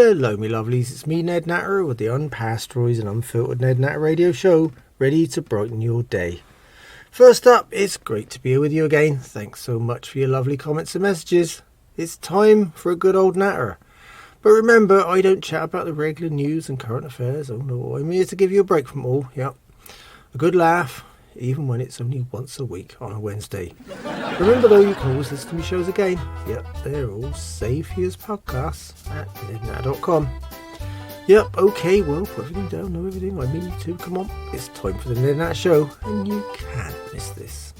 Hello, me lovelies. It's me, Ned Natter, with the unpasteurised and unfiltered Ned Natter Radio Show, ready to brighten your day. First up, it's great to be here with you again. Thanks so much for your lovely comments and messages. It's time for a good old natter. But remember, I don't chat about the regular news and current affairs. Oh no, I'm here to give you a break from all. Yep, a good laugh, even when it's only once a week on a Wednesday. Remember though, you can always listen to my shows again. Yep, they're all saved here as podcasts at nednatter.com. Yep, okay, well, put everything down, know everything. I mean you too, come on. It's time for the Ned Natter Show, and you can't miss this.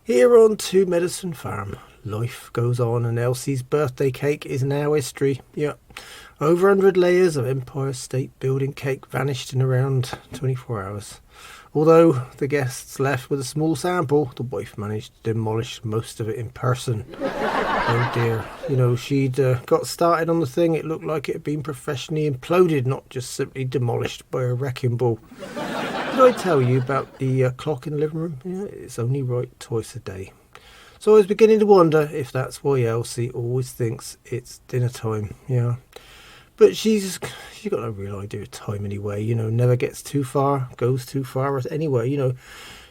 Here on Two Medicine Farm, life goes on, and Elsie's birthday cake is now history. Yep, over 100 layers of Empire State Building cake vanished in around 24 hours. Although the guests left with a small sample, the wife managed to demolish most of it in person. Oh dear, you know, she'd got started on the thing. It looked like it had been professionally imploded, not just simply demolished by a wrecking ball. Did I tell you about the clock in the living room? Yeah, it's only right twice a day. So I was beginning to wonder if that's why Elsie always thinks it's dinner time, yeah. But she's got no real idea of time anyway, you know, never gets too far, goes too far anyway, you know.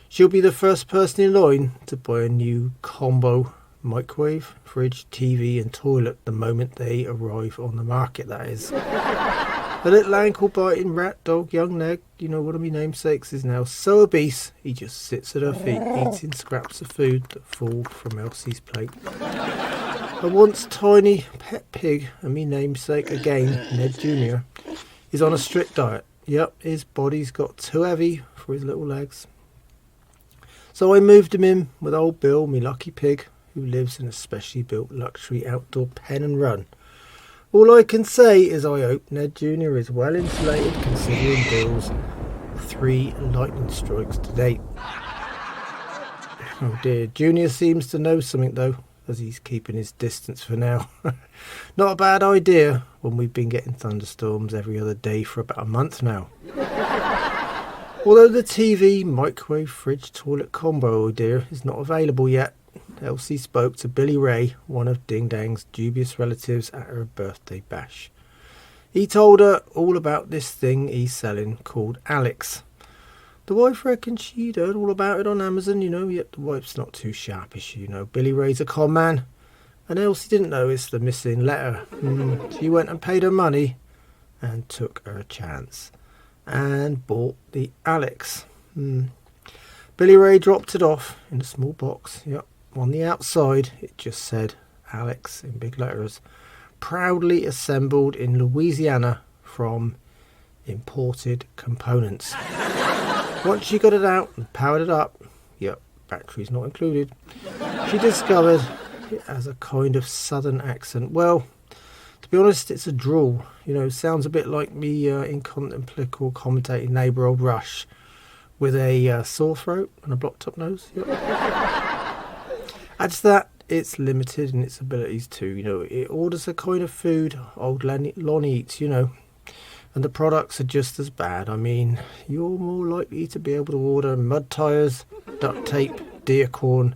She'll be the first person in line to buy a new combo microwave, fridge, TV and toilet the moment they arrive on the market, that is. The little ankle-biting rat dog, young Ned, you know, one of my namesakes, is now so obese, he just sits at her feet eating scraps of food that fall from Elsie's plate. A once tiny pet pig, and me namesake again, Ned Jr., is on a strict diet. Yep, his body's got too heavy for his little legs. So I moved him in with old Bill, me lucky pig, who lives in a specially built luxury outdoor pen and run. All I can say is I hope Ned Jr. is well insulated considering Bill's 3 lightning strikes to date. Oh dear, Junior seems to know something though, as he's keeping his distance for now. Not a bad idea when we've been getting thunderstorms every other day for about a month now. Although the TV, microwave, fridge, toilet combo, oh dear, is not available yet, Elsie spoke to Billy Ray, one of Ding Dang's dubious relatives, at her birthday bash. He told her all about this thing he's selling called Alex. The wife reckoned she'd heard all about it on Amazon, you know, yet the wife's not too sharpish, you know. Billy Ray's a con man, and Elsie didn't notice the missing letter. She went and paid her money and took her chance and bought the Alex. Billy Ray dropped it off in a small box. Yep, on the outside it just said Alex in big letters, proudly assembled in Louisiana from imported components. Once she got it out and powered it up, yep, batteries not included, she discovered it has a kind of southern accent. Well, to be honest, it's a drawl. You know, sounds a bit like me incontemplable commentating neighbour old Rush with a sore throat and a blocked up nose. Yep. Add to that, it's limited in its abilities too. You know, it orders a kind of food old Lon eats, you know. And the products are just as bad. I mean, you're more likely to be able to order mud tyres, duct tape, deer corn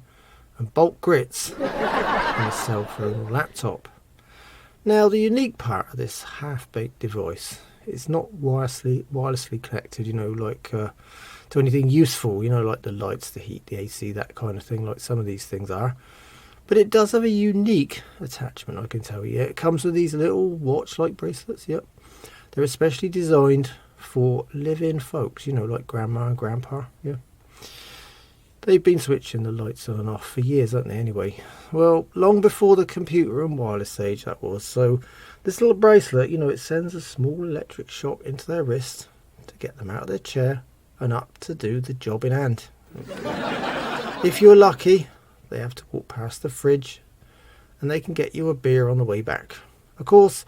and bolt grits than a cell phone or laptop. Now, the unique part of this half-baked device is not wirelessly connected, you know, like to anything useful, you know, like the lights, the heat, the AC, that kind of thing, like some of these things are. But it does have a unique attachment, I can tell you. It comes with these little watch-like bracelets, yep. They're especially designed for live-in folks, you know, like grandma and grandpa, yeah. They've been switching the lights on and off for years, haven't they, anyway? Well, long before the computer and wireless age, that was. So this little bracelet, you know, it sends a small electric shock into their wrist to get them out of their chair and up to do the job in hand. If you're lucky, they have to walk past the fridge and they can get you a beer on the way back. Of course,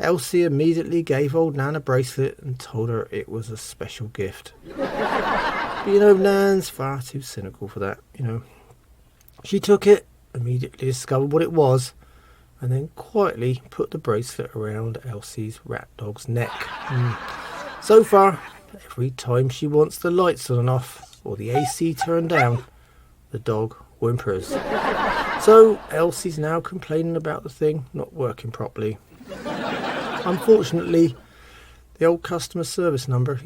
Elsie immediately gave old Nan a bracelet and told her it was a special gift. But you know, Nan's far too cynical for that, you know. She took it, immediately discovered what it was, and then quietly put the bracelet around Elsie's rat dog's neck. So far, every time she wants the lights on and off, or the AC turned down, the dog whimpers. So Elsie's now complaining about the thing not working properly. Unfortunately, the old customer service number,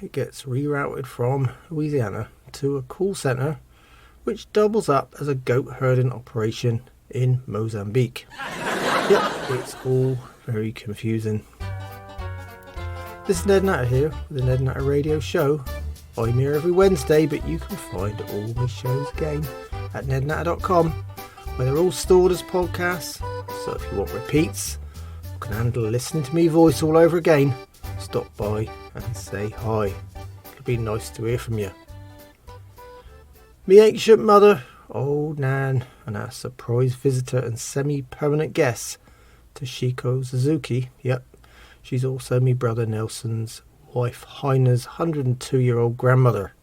it gets rerouted from Louisiana to a call centre which doubles up as a goat herding operation in Mozambique. Yep, it's all very confusing. This is Ned Natter here with the Ned Natter Radio Show. I'm here every Wednesday, but you can find all my shows again at nednatter.com, where they're all stored as podcasts. So if you want repeats, or can handle listening to me voice all over again, stop by and say hi. It'll be nice to hear from you. Me ancient mother, Old Nan, and our surprise visitor and semi-permanent guest, Toshiko Suzuki. Yep, she's also me brother Nelson's wife Heiner's 102-year-old grandmother.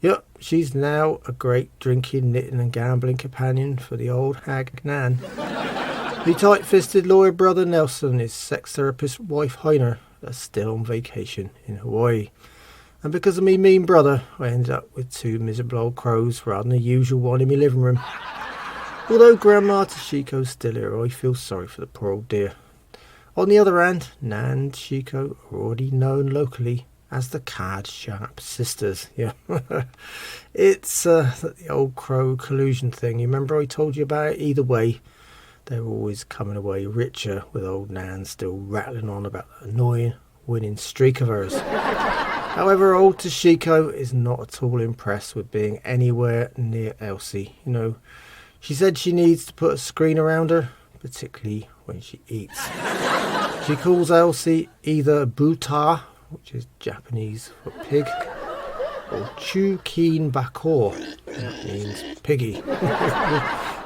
Yep, she's now a great drinking, knitting and gambling companion for the old hag Nan. Me tight-fisted lawyer brother Nelson and his sex therapist wife Heiner are still on vacation in Hawaii. And because of me mean brother, I ended up with two miserable old crows rather than the usual one in my living room. Although Grandma Toshiko's still here, I feel sorry for the poor old dear. On the other hand, Nan and Toshiko are already known locally as the Card Sharp sisters. Yeah, it's the old crow collusion thing. You remember I told you about it? Either way, they're always coming away richer with old Nan still rattling on about the annoying winning streak of hers. However, old Toshiko is not at all impressed with being anywhere near Elsie. She said she needs to put a screen around her, particularly when she eats. She calls Elsie either Buta, which is Japanese for pig, or Chukin Bakor, that means piggy.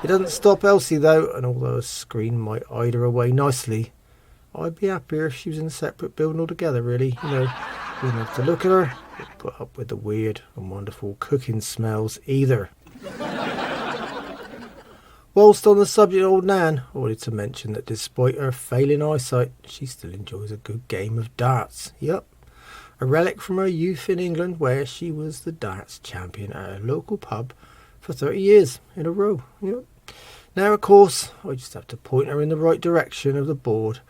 It doesn't stop Elsie though, and although a screen might hide her away nicely, I'd be happier if she was in a separate building altogether, really. We wouldn't have to look at her, or put up with the weird and wonderful cooking smells either. Whilst on the subject of old Nan, I wanted to mention that despite her failing eyesight, she still enjoys a good game of darts. Yep, a relic from her youth in England where she was the darts champion at a local pub for 30 years in a row. Yep. Now, of course, I just have to point her in the right direction of the board,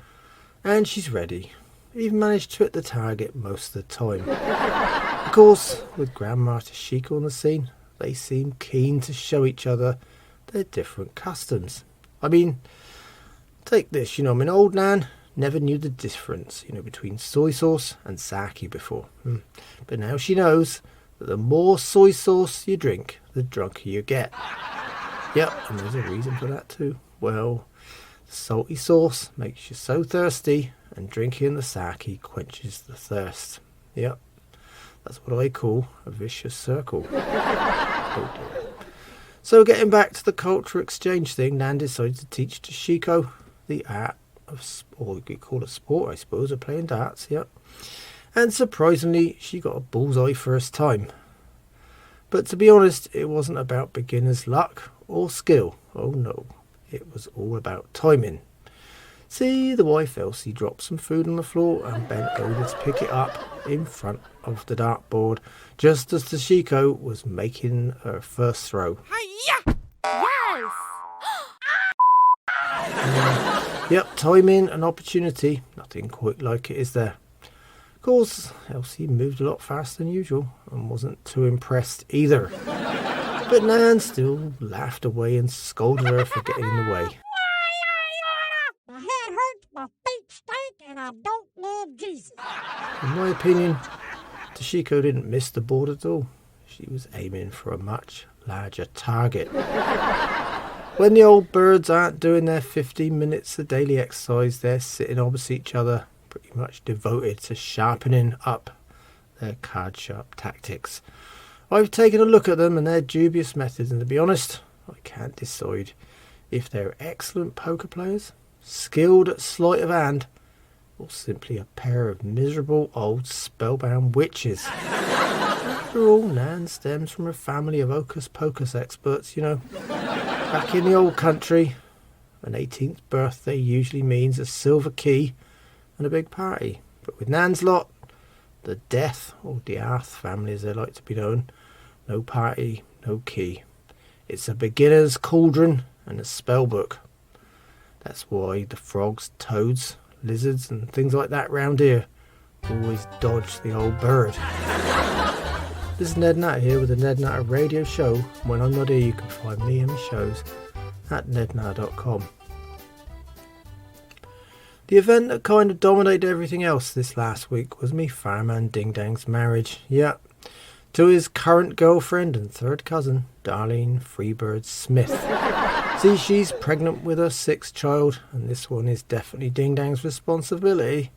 and she's ready. Even managed to hit the target most of the time. Of course, with Grandma Toshiko on the scene, they seem keen to show each other their different customs. I mean, take this, old Nan never knew the difference, between soy sauce and sake before. But now she knows that the more soy sauce you drink, the drunker you get. Yep, and there's a reason for that too. Well, the salty sauce makes you so thirsty, and drinking the sake quenches the thirst. Yep, that's what I call a vicious circle. Oh dear. So getting back to the culture exchange thing, Nan decided to teach Toshiko the art of, or you could call it sport, I suppose, of playing darts. Yep. And surprisingly, she got a bullseye first time. But to be honest, it wasn't about beginner's luck or skill. Oh no, it was all about timing. See, the wife Elsie dropped some food on the floor and bent over to pick it up in front of the dartboard, just as Toshiko was making her first throw. Yes! Yep, timing and opportunity, nothing quite like it, is there? Of course, Elsie moved a lot faster than usual and wasn't too impressed either. But Nan still laughed away and scolded her for getting in the way. My head hurts, my feet stink, and I don't love Jesus. In my opinion, Toshiko didn't miss the board at all. She was aiming for a much larger target. When the old birds aren't doing their 15 minutes of daily exercise, they're sitting opposite each other, pretty much devoted to sharpening up their card sharp tactics. I've taken a look at them and their dubious methods, and to be honest, I can't decide if they're excellent poker players, skilled at sleight of hand, or simply a pair of miserable old spellbound witches. After all, Nan stems from a family of hocus pocus experts, Back in the old country, an 18th birthday usually means a silver key and a big party. But with Nan's lot, the Death, or Diarth family as they like to be known, no party, no key. It's a beginner's cauldron and a spell book. That's why the frogs, toads, lizards and things like that round here. Always dodge the old bird. This is Ned Natter here with the Ned Natter Radio Show. When I'm not here, you can find me and my shows at nednatter.com. The event that kind of dominated everything else this last week was me fireman Ding Dang's marriage. Yeah, to his current girlfriend and third cousin, Darlene-Freebird Smith. See, she's pregnant with her sixth child, and this one is definitely Ding Dang's responsibility.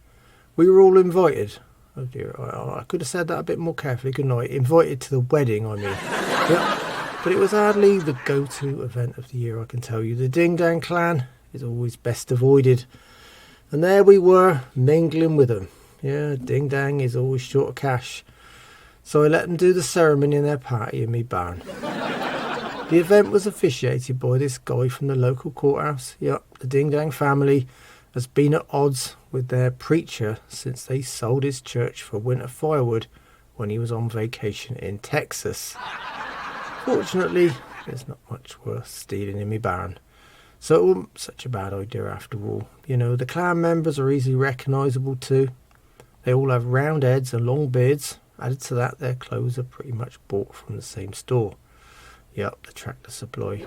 We were all invited. Oh dear, I could have said that a bit more carefully, couldn't I? Invited to the wedding, I mean. Yeah, but it was hardly the go-to event of the year, I can tell you. The Ding Dang clan is always best avoided. And there we were, mingling with them. Yeah, Ding Dang is always short of cash. So I let them do the ceremony in their party in me barn. The event was officiated by this guy from the local courthouse. Yep, the Ding Dang family has been at odds with their preacher since they sold his church for winter firewood when he was on vacation in Texas. Fortunately, there's not much worth stealing in me barn. So it wasn't such a bad idea after all. You know, the clan members are easily recognisable too. They all have round heads and long beards. Added to that, their clothes are pretty much bought from the same store. Yep, the Tractor Supply.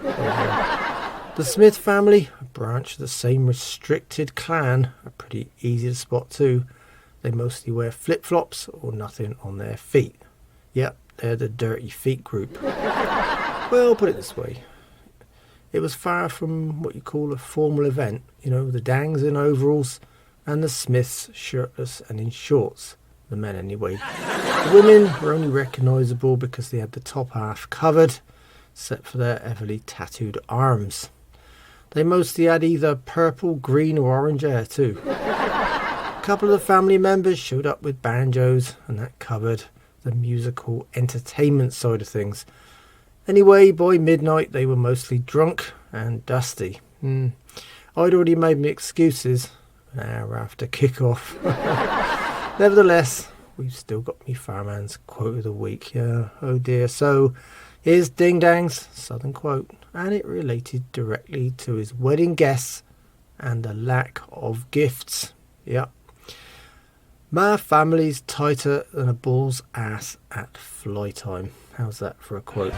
The Smith family, a branch of the same restricted clan, are pretty easy to spot too. They mostly wear flip-flops or nothing on their feet. Yep, they're the dirty feet group. Well, put it this way. It was far from what you call a formal event. You know, the Dangs in overalls and the Smiths shirtless and in shorts. The men anyway. The women were only recognisable because they had the top half covered, except for their heavily tattooed arms. They mostly had either purple, green or orange hair too. A couple of the family members showed up with banjos, and that covered the musical entertainment side of things. Anyway, by midnight they were mostly drunk and dusty. I'd already made my excuses an hour after kick-off. Nevertheless, we've still got me fireman's quote of the week. Yeah, oh dear. So here's Ding Dang's southern quote, and it related directly to his wedding guests and the lack of gifts. Yep. My family's tighter than a bull's ass at fly time. How's that for a quote?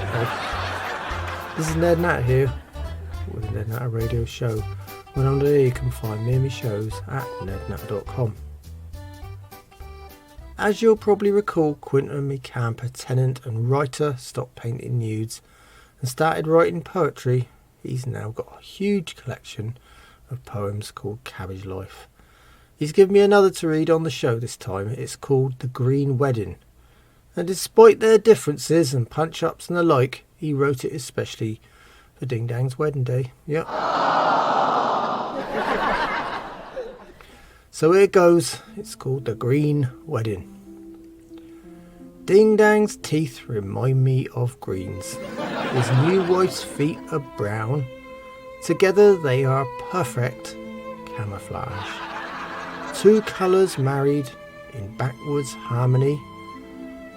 This is Ned Natter here with the Ned Natter Radio Show. When I'm there, you can find me and my shows at nednatter.com. As you'll probably recall, Quinton, my camper tenant and writer, stopped painting nudes and started writing poetry. He's now got a huge collection of poems called Cabbage Life. He's given me another to read on the show this time. It's called The Green Wedding. And despite their differences and punch-ups and the like, he wrote it especially for Ding Dang's wedding day. Yep. So here it goes. It's called The Green Wedding. Ding Dang's teeth remind me of greens. His new wife's feet are brown. Together they are perfect camouflage. Two colours married in backwoods harmony.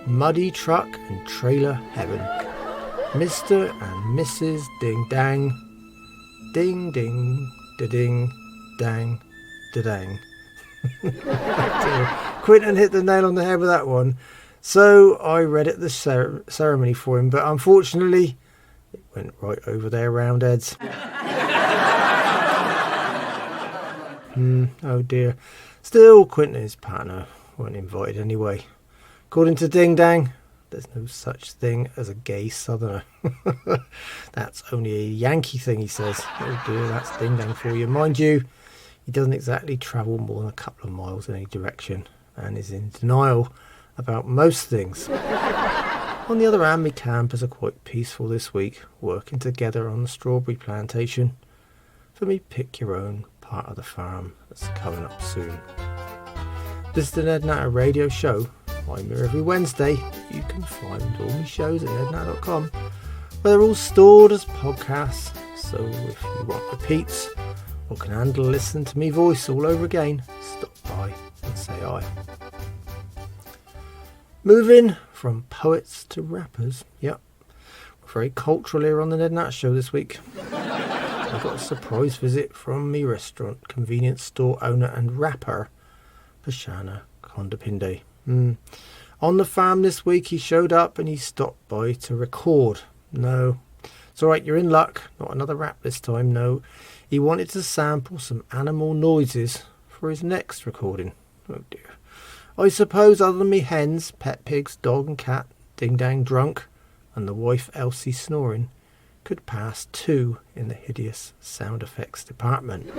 Muddy truck and trailer heaven. Mr. and Mrs. Ding Dang. Ding ding da ding dang da dang. Quinton hit the nail on the head with that one. So I read at the ceremony for him, but unfortunately it went right over their round heads. Oh dear. Still, Quinton and his partner weren't invited anyway. According to Ding Dang, there's no such thing as a gay southerner. That's only a Yankee thing, he says. Oh dear, that's Ding Dang for you. Mind you, he doesn't exactly travel more than a couple of miles in any direction and is in denial about most things. On the other hand, my campers are quite peaceful this week, working together on the strawberry plantation for me pick your own part of the farm that's coming up soon. This is the Ned Natter Radio Show. I'm here every Wednesday. You can find all my shows at nednatter.com, where they're all stored as podcasts. So if you want repeats or can handle listening to me voice all over again, stop by and say hi. Moving from poets to rappers. Yep, we're very cultural here on the Ned Natter Show this week. I got a surprise visit from me restaurant, convenience store owner and rapper, Pashana Kondapinde. On the farm this week he showed up and he stopped by to record. No, it's alright, you're in luck. Not another rap this time, no. He wanted to sample some animal noises for his next recording. Oh dear. I suppose other than me hens, pet pigs, dog and cat, ding dang drunk, and the wife Elsie snoring, could pass 2 in the hideous sound effects department.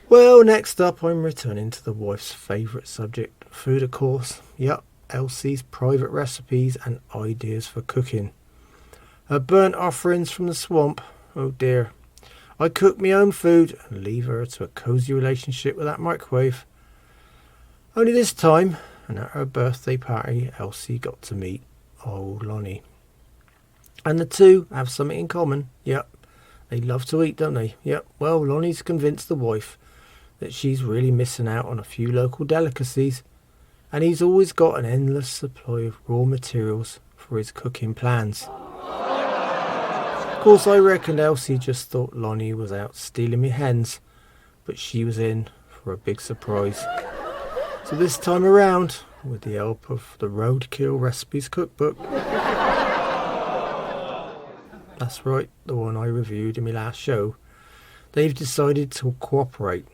Well, next up I'm returning to the wife's favourite subject, food of course. Yup, Elsie's private recipes and ideas for cooking. Her burnt offerings from the swamp, oh dear. I cook my own food and leave her to a cosy relationship with that microwave. Only this time, and at her birthday party, Elsie got to meet old Lonnie. And the two have something in common. Yep, they love to eat, don't they? Yep, well, Lonnie's convinced the wife that she's really missing out on a few local delicacies, and he's always got an endless supply of raw materials for his cooking plans. Of course, I reckon Elsie just thought Lonnie was out stealing me hens, but she was in for a big surprise. So this time around, with the help of the Roadkill Recipes Cookbook, that's right, the one I reviewed in my last show, they've decided to cooperate.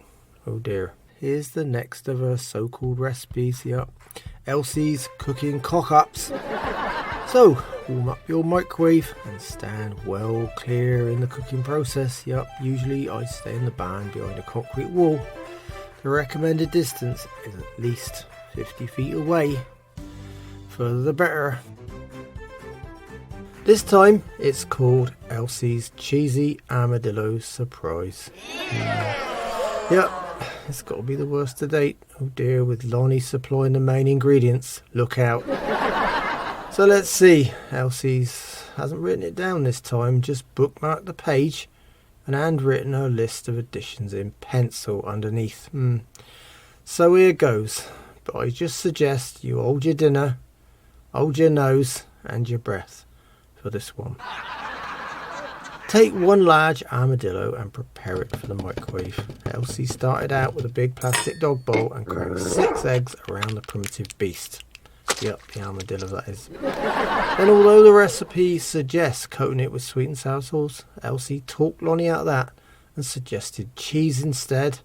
Oh dear. Here's the next of her so-called recipes. Yep, Elsie's cooking cock-ups. So, warm up your microwave and stand well clear in the cooking process. Yep, usually I stay in the barn behind a concrete wall. The recommended distance is at least 50 feet away. Further the better. This time it's called Elsie's Cheesy Armadillo Surprise. Yep, it's got to be the worst to date. Oh dear, with Lonnie supplying the main ingredients. Look out. So let's see. Elsie's hasn't written it down this time, just bookmarked the page and handwritten her list of additions in pencil underneath. So here goes. But I just suggest you hold your dinner, hold your nose and your breath for this one. Take 1 large armadillo and prepare it for the microwave. Elsie started out with a big plastic dog bowl and cracked 6 eggs around the primitive beast. Yep, the armadillo that is. Then although the recipe suggests coating it with sweet and sour sauce, Elsie talked Lonnie out of that and suggested cheese instead.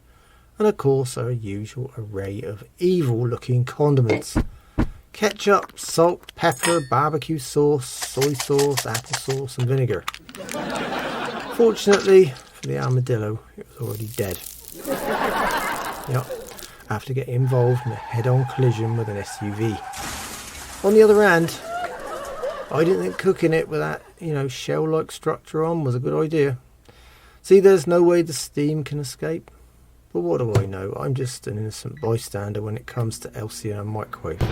And of course her usual array of evil looking condiments. Ketchup, salt, pepper, barbecue sauce, soy sauce, applesauce and vinegar. Fortunately for the armadillo, it was already dead. Yep, after getting involved in a head-on collision with an SUV. On the other hand, I didn't think cooking it with that, shell-like structure on was a good idea. See, there's no way the steam can escape. But what do I know? I'm just an innocent bystander when it comes to Elsie and her microwave.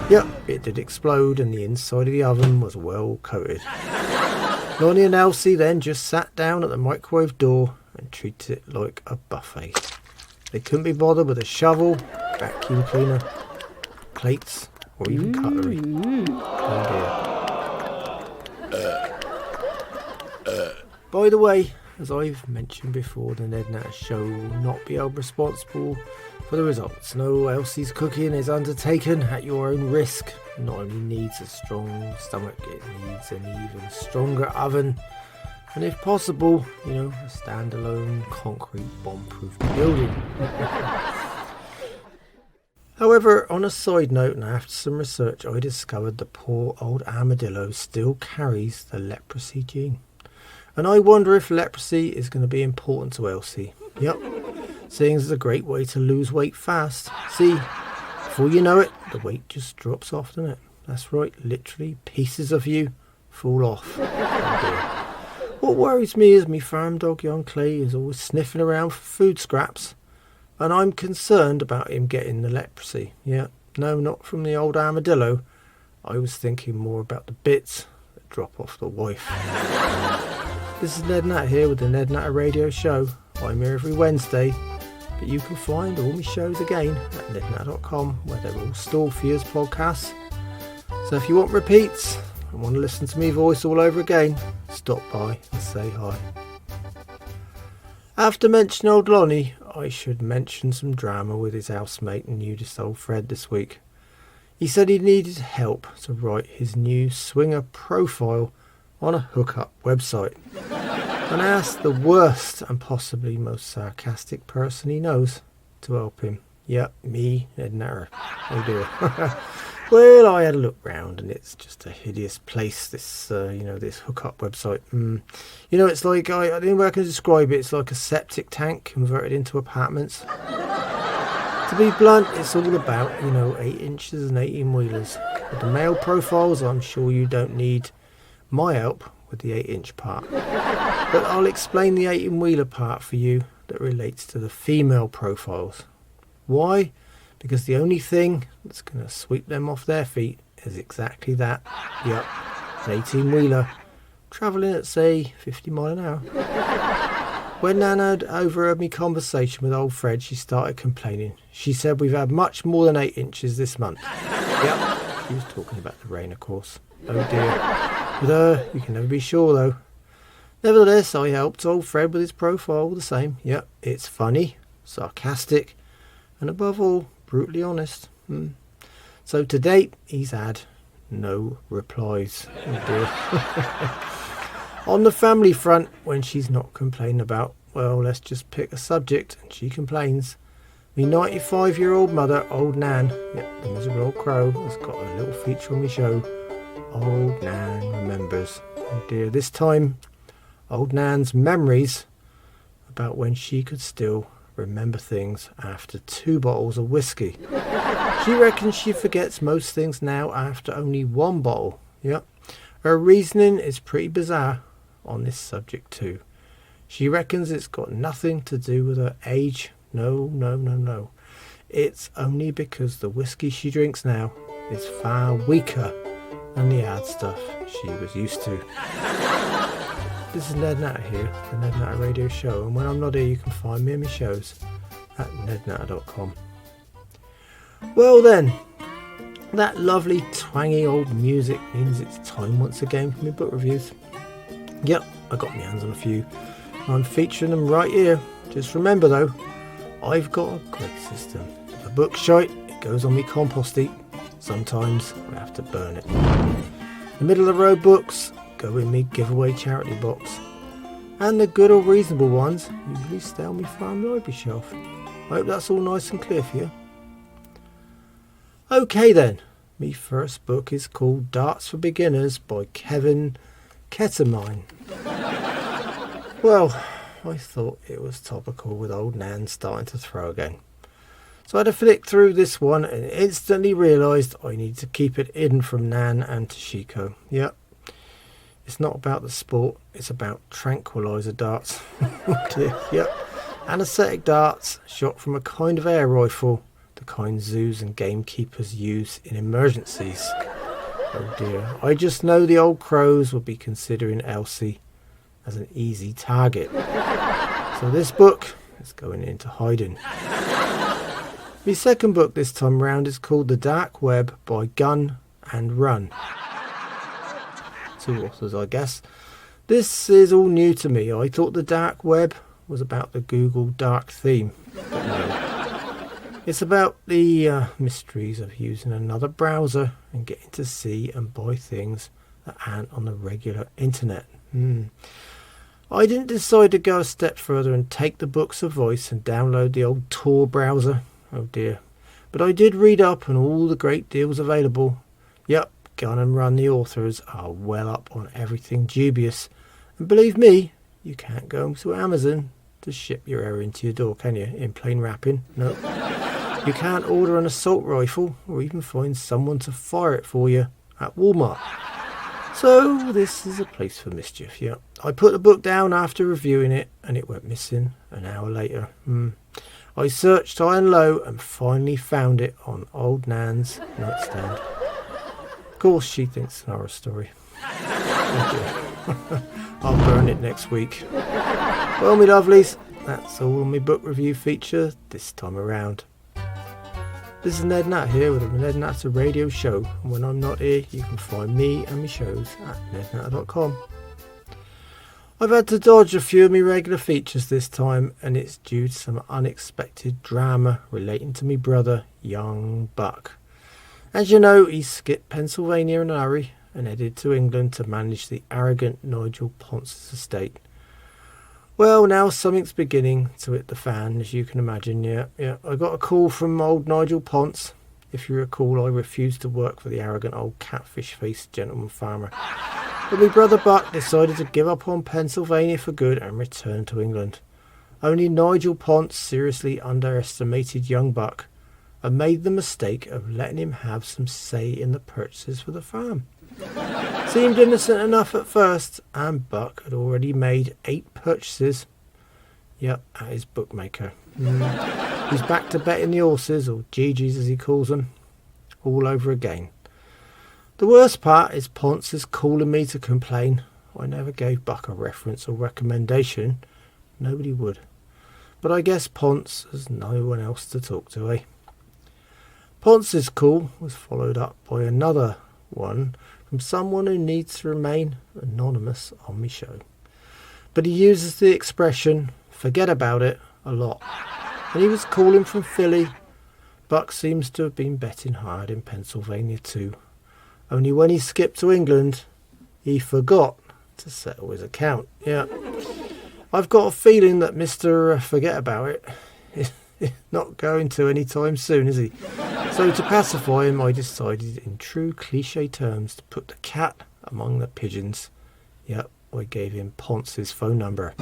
Yep, it did explode and the inside of the oven was well coated. Lonnie and Elsie then just sat down at the microwave door and treated it like a buffet. They couldn't be bothered with a shovel, vacuum cleaner, plates, or even cutlery. Oh dear. By the way, as I've mentioned before, the Ned Natter Show will not be held responsible for the results. No, Elsie's cooking is undertaken at your own risk. It not only needs a strong stomach, it needs an even stronger oven. And if possible, a standalone concrete bomb-proof building. However, on a side note, and after some research, I discovered the poor old armadillo still carries the leprosy gene. And I wonder if leprosy is going to be important to Elsie. Yep, seeing as it's a great way to lose weight fast. See, before you know it, the weight just drops off, doesn't it? That's right, literally pieces of you fall off. Oh dear. What worries me is me farm dog, young Clay, is always sniffing around for food scraps. And I'm concerned about him getting the leprosy. Yeah, no, not from the old armadillo. I was thinking more about the bits that drop off the wife. This is Ned Natter here with the Ned Natter Radio Show. I'm here every Wednesday, but you can find all my shows again at nednatter.com, where they're all stored for you as podcasts. So if you want repeats, and want to listen to me voice all over again, stop by and say hi. After mentioning old Lonnie, I should mention some drama with his housemate and nudist old Fred this week. He said he needed help to write his new swinger profile on a hookup website, and asked the worst and possibly most sarcastic person he knows to help him. Yep, me, Ned Natter. Oh dear. Well, I had a look round, and it's just a hideous place, this this hookup website. It's like, I don't know how I can describe it. It's like a septic tank converted into apartments. To be blunt, it's all about, 8 inches and 18-wheelers. With the male profiles, I'm sure you don't need my help with the 8-inch part. But I'll explain the 18-wheeler part for you that relates to the female profiles. Why? Because the only thing that's going to sweep them off their feet is exactly that. Yep, an 18-wheeler, travelling at, say, 50 mile an hour. When Nan had overheard me conversation with old Fred, she started complaining. She said we've had much more than 8 inches this month. Yep, she was talking about the rain, of course. Oh dear. With her, you can never be sure, though. Nevertheless, I helped old Fred with his profile all the same. Yep, it's funny, sarcastic, and above all, brutally honest. So to date, he's had no replies. Oh dear. On the family front, when she's not complaining about, well, let's just pick a subject, and she complains, me 95-year-old mother, Old Nan, yep, the miserable old crow, has got a little feature on my show. Old Nan remembers. Oh dear, this time, Old Nan's memories about when she could still remember things after 2 bottles of whiskey. She reckons she forgets most things now after only 1 bottle. Yep. Her reasoning is pretty bizarre on this subject too. She reckons it's got nothing to do with her age. No. It's only because the whiskey she drinks now is far weaker than the hard stuff she was used to. This is Ned Natter here, the Ned Natter Radio Show, and when I'm not here you can find me and my shows at nednatter.com. Well then, that lovely twangy old music means it's time once again for my book reviews. Yep, I got my hands on a few. I'm featuring them right here. Just remember though, I've got a great system. If a book's shite, it goes on me compost heap. Sometimes I have to burn it. The middle of the road books go in me giveaway charity box, and the good or reasonable ones usually stay on my farm library shelf. I hope that's all nice and clear for you. Okay then, my first book is called Darts for Beginners by Kevin Ketamine. Well, I thought it was topical with old Nan starting to throw again. So I had to flick through this one and instantly realised I need to keep it hidden from Nan and Toshiko. Yep. It's not about the sport, it's about tranquilizer darts. Yep. Anaesthetic darts shot from a kind of air rifle, the kind zoos and gamekeepers use in emergencies. Oh dear. I just know the old crows will be considering Elsie as an easy target. So this book is going into hiding. My second book this time round is called The Dark Web by Gun and Run. 2 authors, I guess. This is all new to me. I thought the dark web was about the Google dark theme. But no. It's about the mysteries of using another browser and getting to see and buy things that aren't on the regular internet. I didn't decide to go a step further and take the book's advice and download the old Tor browser. Oh dear. But I did read up on all the great deals available. Yep. Gun and Run, the authors, are well up on everything dubious. And believe me, you can't go to Amazon to ship your error to your door, can you? In plain wrapping? No. You can't order an assault rifle or even find someone to fire it for you at Walmart. So this is a place for mischief, yeah. I put the book down after reviewing it and it went missing an hour later. I searched high and low and finally found it on old Nan's nightstand. Of course she thinks it's an horror story. I'll burn it next week. Well, me lovelies, that's all on my book review feature this time around. This is Ned Natter here with the Ned Natter Radio Show, and when I'm not here you can find me and my shows at nednatter.com. I've had to dodge a few of my regular features this time, and it's due to some unexpected drama relating to me brother, young Buck. As you know, he skipped Pennsylvania in a hurry and headed to England to manage the arrogant Nigel Ponce's estate. Well, now something's beginning to hit the fan, as you can imagine. Yeah, I got a call from old Nigel Ponce. If you recall, I refused to work for the arrogant old catfish-faced gentleman farmer. But my brother Buck decided to give up on Pennsylvania for good and return to England. Only Nigel Ponce seriously underestimated young Buck and made the mistake of letting him have some say in the purchases for the farm. Seemed innocent enough at first, and Buck had already made 8 purchases. Yep, at his bookmaker. He's back to betting the horses, or GGs as he calls them, all over again. The worst part is Ponce is calling me to complain. I never gave Buck a reference or recommendation. Nobody would. But I guess Ponce has no one else to talk to, eh? Ponce's call was followed up by another one from someone who needs to remain anonymous on my show. But he uses the expression, forget about it, a lot. And he was calling from Philly. Buck seems to have been betting hard in Pennsylvania too. Only when he skipped to England, he forgot to settle his account. Yeah, I've got a feeling that Mr. Forget About It is not going to anytime soon, is he? So to pacify him, I decided in true cliche terms to put the cat among the pigeons. Yep, I gave him Ponce's phone number.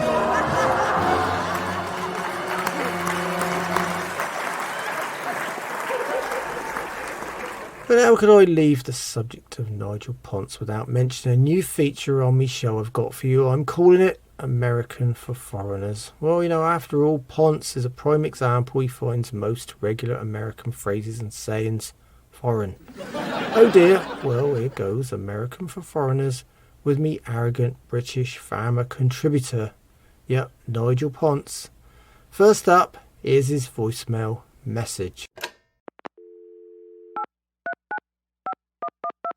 But how could I leave the subject of Nigel Ponce without mentioning a new feature on my show I've got for you? I'm calling it American for Foreigners. Well, you know, after all, Ponce is a prime example. He finds most regular American phrases and sayings foreign. Oh dear, well, here goes American for Foreigners with me arrogant British farmer contributor. Yep, Nigel Ponce. First up, here's his voicemail message.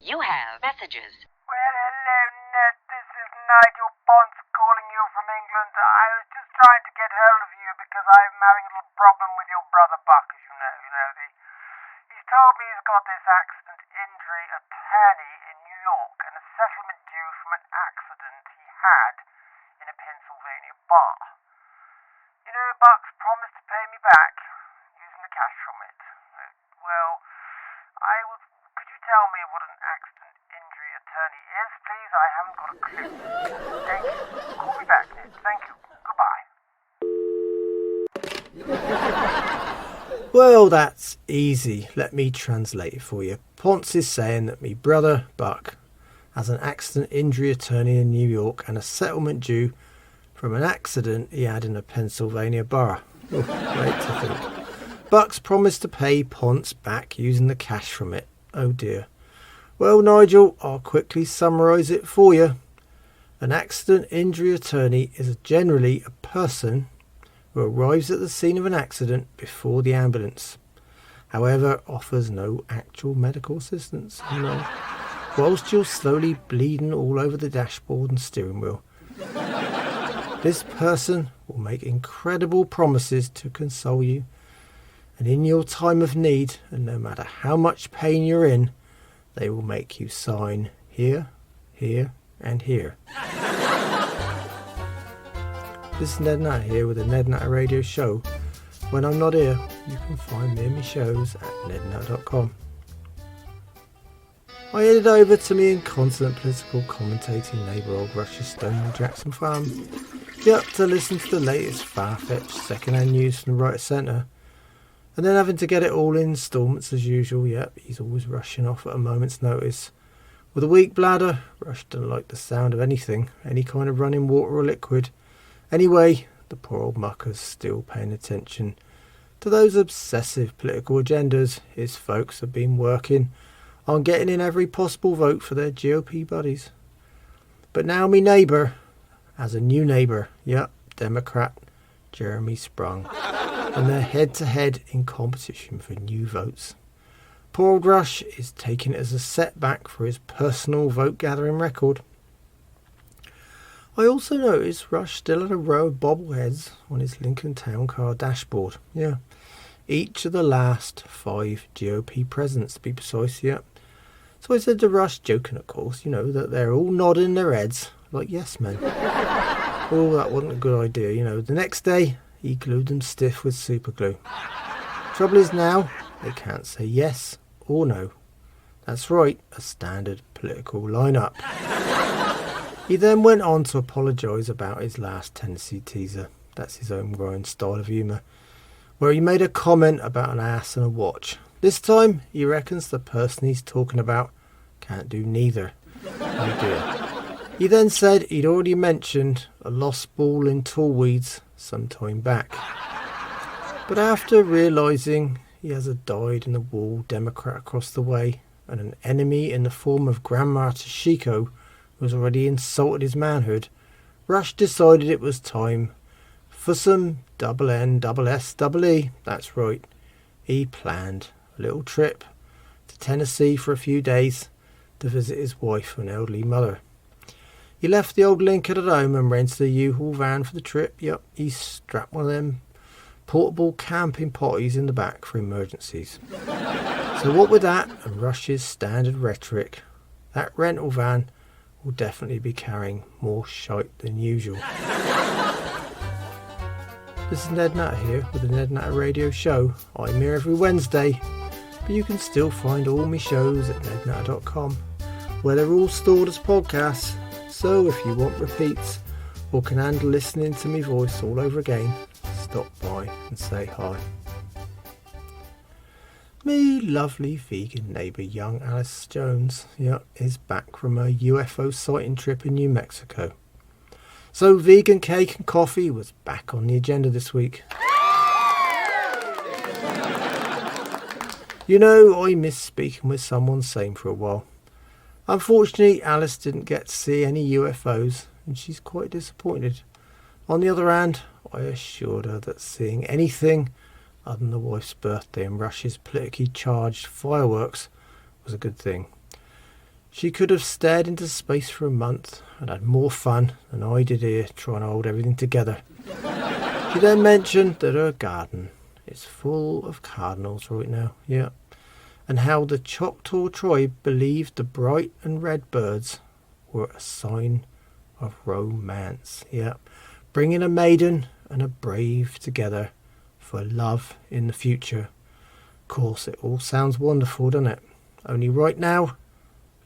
You have messages. Well, hello, Ned. This is Nigel Ponce calling you from England. I was just trying to get hold of you because I'm having a little problem with your brother Buck, as you know. He's told me he's got this accident injury attorney in New York and a settlement due from an accident he had in a Pennsylvania bar. You know, Buck's promised to pay me back using the cash from it. Well, could you tell me what an accident injury attorney is, please? I haven't got a clue. Thank you. Call me back, Ned. Thank you. Goodbye. Well, that's easy. Let me translate it for you. Ponce is saying that me brother Buck has an accident injury attorney in New York and a settlement due from an accident he had in a Pennsylvania bar. Oh, great to think. Buck's promised to pay Ponce back using the cash from it. Oh dear. Well, Nigel, I'll quickly summarise it for you. An accident injury attorney is generally a person who arrives at the scene of an accident before the ambulance. However, offers no actual medical assistance. No. Whilst you're slowly bleeding all over the dashboard and steering wheel. This person will make incredible promises to console you. And in your time of need, and no matter how much pain you're in, they will make you sign here, here, and here. This is Ned Natter here with the Ned Natter Radio Show. When I'm not here, you can find me and my shows at nednatter.com. I headed over to me incontinent political commentating neighbour old Russia's Stonewall Jackson Farm. Yep, to listen to the latest far-fetched second-hand news from the right centre. And then having to get it all in instalments as usual. Yep, he's always rushing off at a moment's notice. With a weak bladder, Rush doesn't like the sound of anything, any kind of running water or liquid. Anyway, the poor old mucker's still paying attention to those obsessive political agendas his folks have been working on getting in every possible vote for their GOP buddies. But now me neighbour has a new neighbour. Yep, Democrat Jeremy Sprung. and they're head-to-head in competition for new votes. Poor old Rush is taking it as a setback for his personal vote-gathering record. I also noticed Rush still had a row of bobbleheads on his Lincoln Town Car dashboard. Yeah, each of the last 5 GOP presidents to be precise, yeah. So I said to Rush, joking of course, that they're all nodding their heads like yes men. Oh, that wasn't a good idea, The next day, he glued them stiff with super glue. Trouble is now, they can't say yes or no. That's right, a standard political lineup. He then went on to apologise about his last Tennessee teaser. That's his own growing style of humour, where he made a comment about an ass and a watch. This time, he reckons the person he's talking about can't do neither. Oh dear. He then said he'd already mentioned a lost ball in tall weeds some time back. But after realising he has a dyed-in-the-wool Democrat across the way and an enemy in the form of Grandma Toshiko who has already insulted his manhood, Rush decided it was time for some double N, double S, double E. That's right. He planned a little trip to Tennessee for a few days to visit his wife and elderly mother. He left the old Lincoln at home and rented a U-Haul van for the trip. Yep, he strapped one of them portable camping potties in the back for emergencies. So what with that and Rush's standard rhetoric, that rental van will definitely be carrying more shite than usual. This is Ned Natter here with the Ned Natter Radio Show. I'm here every Wednesday, but you can still find all my shows at nednatter.com, where they're all stored as podcasts. So if you want repeats or can handle listening to me voice all over again, stop by and say hi. Me lovely vegan neighbour young Alice Jones is back from a UFO sighting trip in New Mexico. So vegan cake and coffee was back on the agenda this week. I miss speaking with someone sane for a while. Unfortunately, Alice didn't get to see any UFOs and she's quite disappointed. On the other hand, I assured her that seeing anything other than the wife's birthday and Rush's politically charged fireworks was a good thing. She could have stared into space for a month and had more fun than I did here trying to hold everything together. She then mentioned that her garden is full of cardinals right now, and how the Choctaw tribe believed the bright and red birds were a sign of romance, bringing a maiden and a brave together for love in the future. Of course, it all sounds wonderful, doesn't it? Only right now,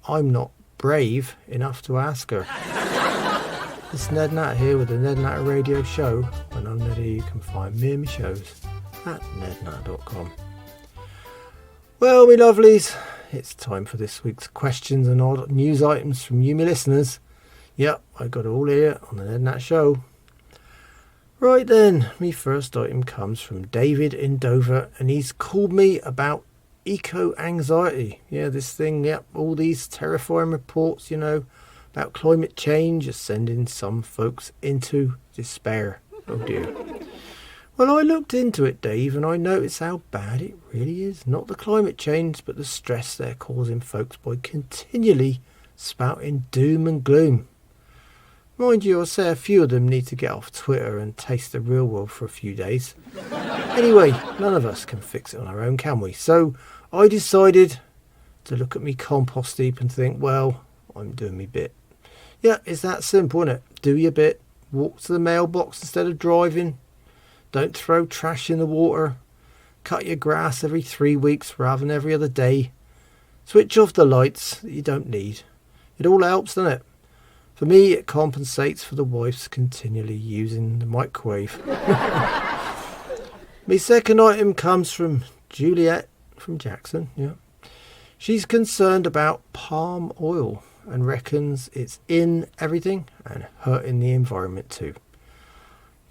I'm not brave enough to ask her. This is Ned Natter here with the Ned Natter Radio Show, and on there you can find me and my shows at nednatter.com. Well, me lovelies, it's time for this week's questions and odd news items from you, me listeners. Yep, I got it all here on the Ned Natter Show. Right then, my first item comes from David in Dover, and he's called me about eco-anxiety. This thing, all these terrifying reports, about climate change are sending some folks into despair. Oh dear. Well, I looked into it, Dave, and I noticed how bad it really is. Not the climate change, but the stress they're causing folks by continually spouting doom and gloom. Mind you, I'll say a few of them need to get off Twitter and taste the real world for a few days. Anyway, none of us can fix it on our own, can we? So I decided to look at me compost heap and think, well, I'm doing me bit. It's that simple, isn't it? Do your bit. Walk to the mailbox instead of driving. Don't throw trash in the water. Cut your grass every 3 weeks rather than every other day. Switch off the lights that you don't need. It all helps, doesn't it? For me, it compensates for the wife's continually using the microwave. My second item comes from Juliet from Jackson. She's concerned about palm oil and reckons it's in everything and hurting the environment too.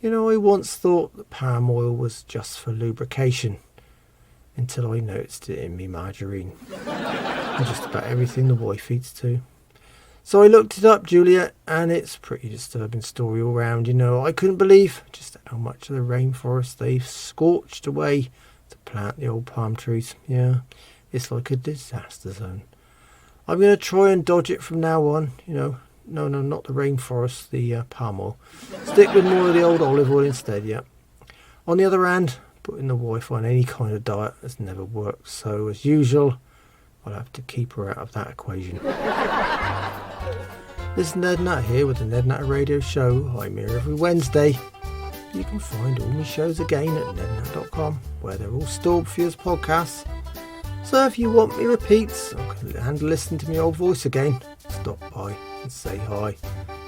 I once thought that palm oil was just for lubrication until I noticed it in me margarine and just about everything the wife eats too. So I looked it up, Juliet, and it's a pretty disturbing story all round. You know, I couldn't believe just how much of the rainforest they've scorched away to plant the old palm trees. Yeah, it's like a disaster zone. I'm going to try and dodge it from now on. You know, no, not the rainforest, the palm oil. Stick with more of the old olive oil instead, yeah. On the other hand, putting the wife on any kind of diet has never worked. So, as usual, I'll have to keep her out of that equation. This is Ned Natter here with the Ned Natter Radio Show. I'm here every Wednesday. You can find all my shows again at nednatter.com, where they're all stored for you as podcasts. So if you want me repeats and listen to my old voice again, stop by and say hi.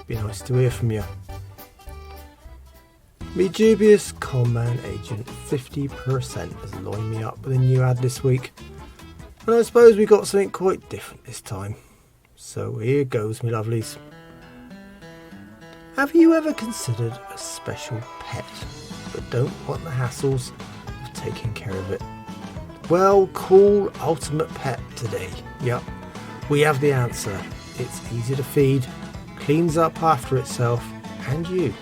Be nice to hear from you. Me dubious conman agent 50% has lined me up with a new ad this week. And I suppose we got something quite different this time. So here goes, me lovelies. Have you ever considered a special pet, but don't want the hassles of taking care of it? Well, call Ultimate Pet today. Yep, we have the answer. It's easy to feed, cleans up after itself, and you.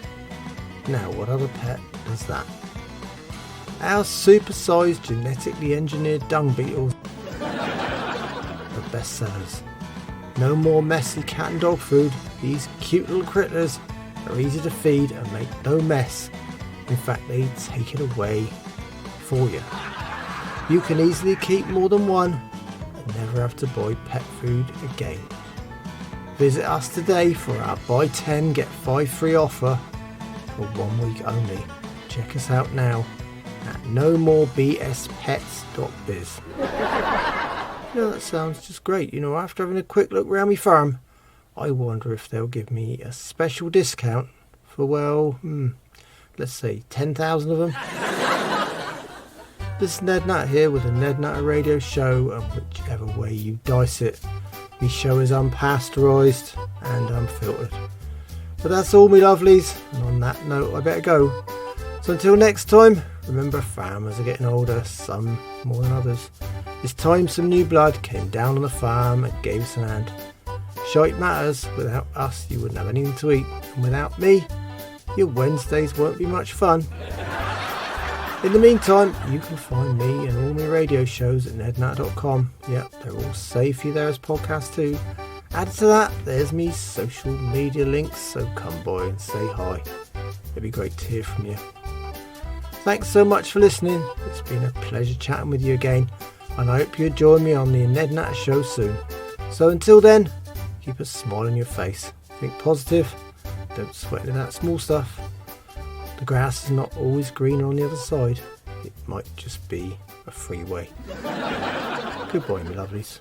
Now, what other pet does that? Our supersized genetically engineered dung beetles are best sellers. No more messy cat and dog food. These cute little critters are easy to feed and make no mess. In fact, they take it away for you. You can easily keep more than one and never have to buy pet food again. Visit us today for our buy 10 get 5 free offer for 1 week only. Check us out now at nomorebspets.biz. You know, that sounds just great. You know, after having a quick look round my farm, I wonder if they'll give me a special discount for, well, let's say 10,000 of them. This is Ned Natter here with the Ned Natter Radio Show, and whichever way you dice it, my show is unpasteurised and unfiltered. But that's all, me lovelies, and on that note I better go. So until next time, remember, farmers are getting older, some more than others. It's time some new blood came down on the farm and gave us an hand. Shite matters, without us you wouldn't have anything to eat, and without me, your Wednesdays won't be much fun. In the meantime, you can find me and all my radio shows at nednatter.com. Yep, they're all safe for you there as podcasts too. Added to that, there's me social media links, so come by and say hi. It'd be great to hear from you. Thanks so much for listening. It's been a pleasure chatting with you again, and I hope you'll join me on the Ned Natter Show soon. So until then, keep a smile on your face. Think positive. Don't sweat into that small stuff. The grass is not always greener on the other side. It might just be a freeway. Goodbye, my lovelies.